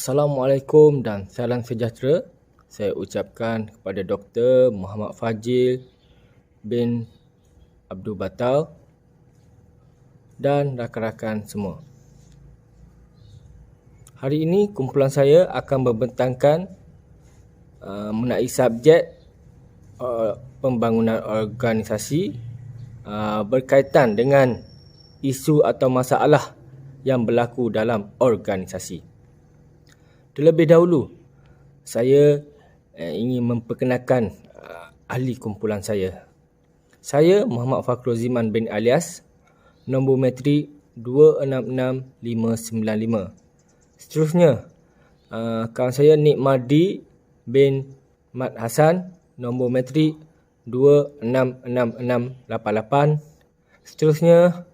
Assalamualaikum dan salam sejahtera. Saya ucapkan kepada Dr. Muhammad Fajil bin Abdul Batal dan rakan-rakan semua. Hari ini kumpulan saya akan membentangkan mengenai subjek pembangunan organisasi berkaitan dengan isu atau masalah yang berlaku dalam organisasi. Terlebih dahulu, saya ingin memperkenalkan ahli kumpulan saya. Saya Muhammad Fakhrul Ziman bin Alias, nombor metrik 266595. Seterusnya, kawan saya Nik Mardi bin Mat Hassan, nombor metrik 266688. Seterusnya,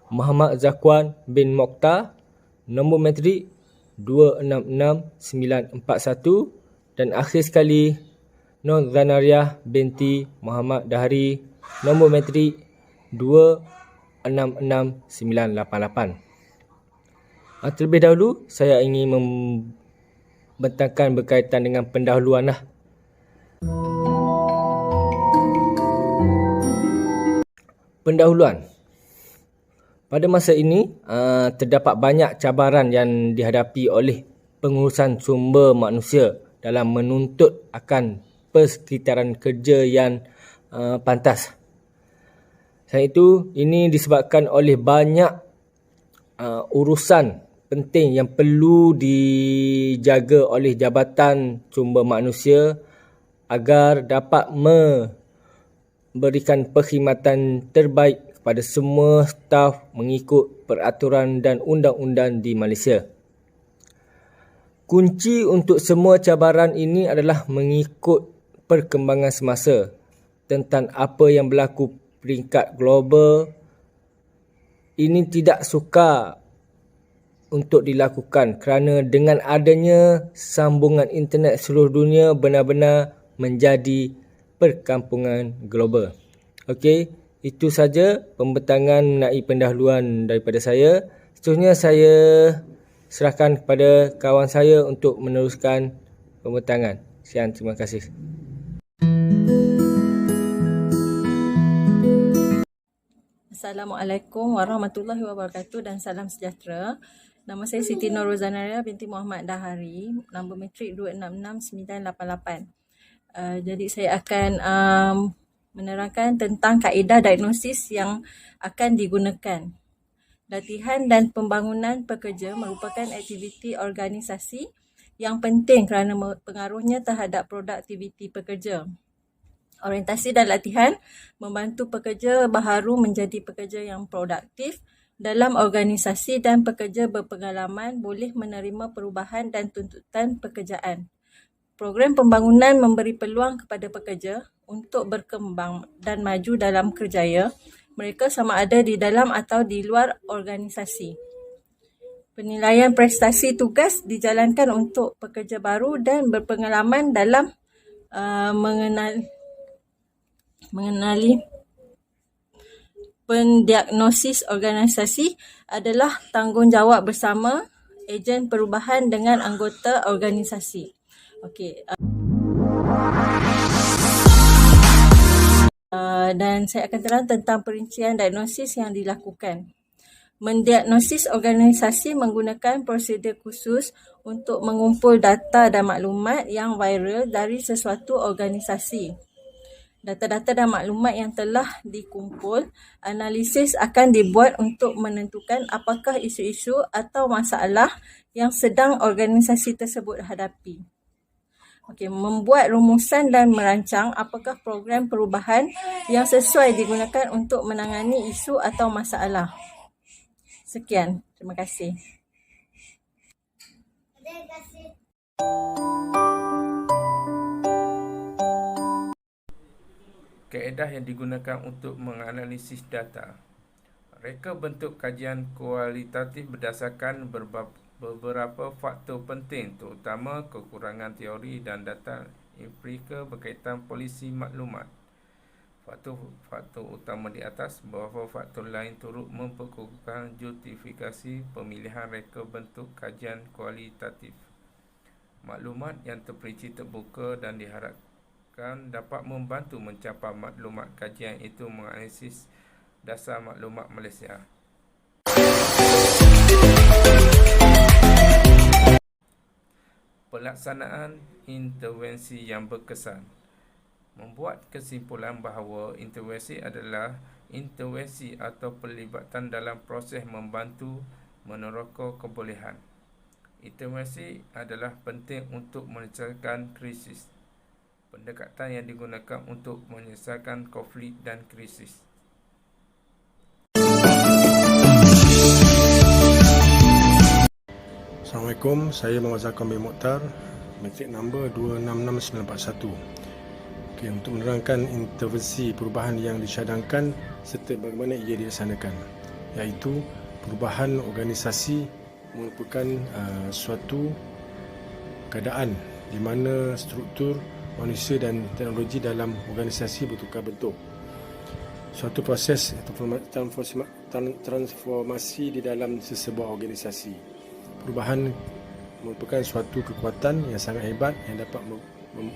Muhammad Zakwan bin Mokhtar, nombor metrik 266941, dan akhir sekali Nur Zanariah binti Muhammad Dahari, nombor metrik 266988. Terlebih dahulu saya ingin membentangkan berkaitan dengan pendahuluan . Pendahuluan. Pada masa ini, terdapat banyak cabaran yang dihadapi oleh pengurusan sumber manusia dalam menuntut akan persekitaran kerja yang pantas. Selain itu, ini disebabkan oleh banyak urusan penting yang perlu dijaga oleh Jabatan Sumber Manusia agar dapat memberikan perkhidmatan terbaik kepada semua staf mengikut peraturan dan undang-undang di Malaysia. Kunci untuk semua cabaran ini adalah mengikut perkembangan semasa tentang apa yang berlaku peringkat global. Ini tidak sukar untuk dilakukan kerana dengan adanya sambungan internet seluruh dunia benar-benar menjadi perkampungan global. Okey. Itu saja pembentangan mengenai pendahuluan daripada saya. Seterusnya saya serahkan kepada kawan saya untuk meneruskan pembentangan. Sekian, terima kasih. Assalamualaikum warahmatullahi wabarakatuh dan salam sejahtera. Nama saya Siti Nur Zanariah binti Muhammad Dahari, nombor metrik 266988. Jadi saya akan menerangkan tentang kaedah diagnosis yang akan digunakan. Latihan dan pembangunan pekerja merupakan aktiviti organisasi yang penting kerana pengaruhnya terhadap produktiviti pekerja. Orientasi dan latihan membantu pekerja baharu menjadi pekerja yang produktif dalam organisasi dan pekerja berpengalaman boleh menerima perubahan dan tuntutan pekerjaan. Program pembangunan memberi peluang kepada pekerja untuk berkembang dan maju dalam kerjaya mereka sama ada di dalam atau di luar organisasi. Penilaian prestasi tugas dijalankan untuk pekerja baru dan berpengalaman dalam mengenali pendiagnosis organisasi adalah tanggungjawab bersama ejen perubahan dengan anggota organisasi. Okey. Dan saya akan terang tentang perincian diagnosis yang dilakukan. Mendiagnosis organisasi menggunakan prosedur khusus untuk mengumpul data dan maklumat yang viral dari sesuatu organisasi. Data-data dan maklumat yang telah dikumpul, analisis akan dibuat untuk menentukan apakah isu-isu atau masalah yang sedang organisasi tersebut hadapi. Okey, membuat rumusan dan merancang apakah program perubahan yang sesuai digunakan untuk menangani isu atau masalah. Sekian, terima kasih. Kaedah yang digunakan untuk menganalisis data. Reka bentuk kajian kualitatif berdasarkan beberapa faktor penting, terutama kekurangan teori dan data empirikal berkaitan polisi maklumat. Faktor utama di atas, beberapa faktor lain turut memperkukuhkan justifikasi pemilihan reka bentuk kajian kualitatif. Maklumat yang terperinci terbuka dan diharapkan dapat membantu mencapai maklumat kajian itu menganalisis dasar maklumat Malaysia. Pelaksanaan intervensi yang berkesan. Membuat kesimpulan bahawa intervensi adalah intervensi atau pelibatan dalam proses membantu meneroka kebolehan. Intervensi adalah penting untuk menyelesaikan krisis. Pendekatan yang digunakan untuk menyelesaikan konflik dan krisis. Assalamualaikum, saya Muhammad Zakar bin Mokhtar, matrik nombor 266941. Untuk menerangkan intervensi perubahan yang disyadangkan serta bagaimana ia dilaksanakan, iaitu perubahan organisasi merupakan suatu keadaan di mana struktur manusia dan teknologi dalam organisasi bertukar bentuk. Suatu proses transformasi di dalam sesebuah organisasi. Perubahan merupakan suatu kekuatan yang sangat hebat yang dapat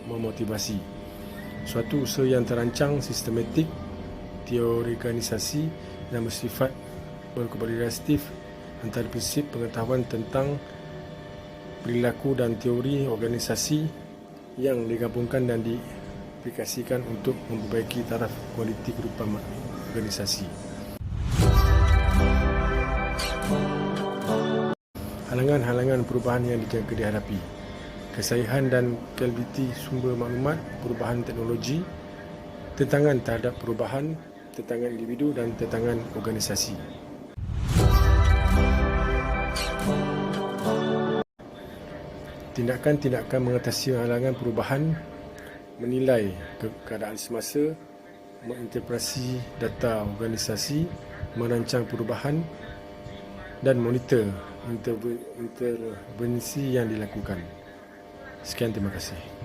memotivasi. Suatu usaha yang terancang, sistematik, teori organisasi dan bersifat berkolaboratif antara prinsip pengetahuan tentang perilaku dan teori organisasi yang digabungkan dan diaplikasikan untuk memperbaiki taraf kualiti kehidupan organisasi. Halangan-halangan perubahan yang dijangka dihadapi. Kesahihan dan kualiti sumber maklumat, perubahan teknologi, tentangan terhadap perubahan, tentangan individu dan tentangan organisasi. Tindakan-tindakan mengatasi halangan perubahan, menilai keadaan semasa, menginterpretasi data organisasi, merancang perubahan dan monitor intervensi yang dilakukan. Sekian, terima kasih.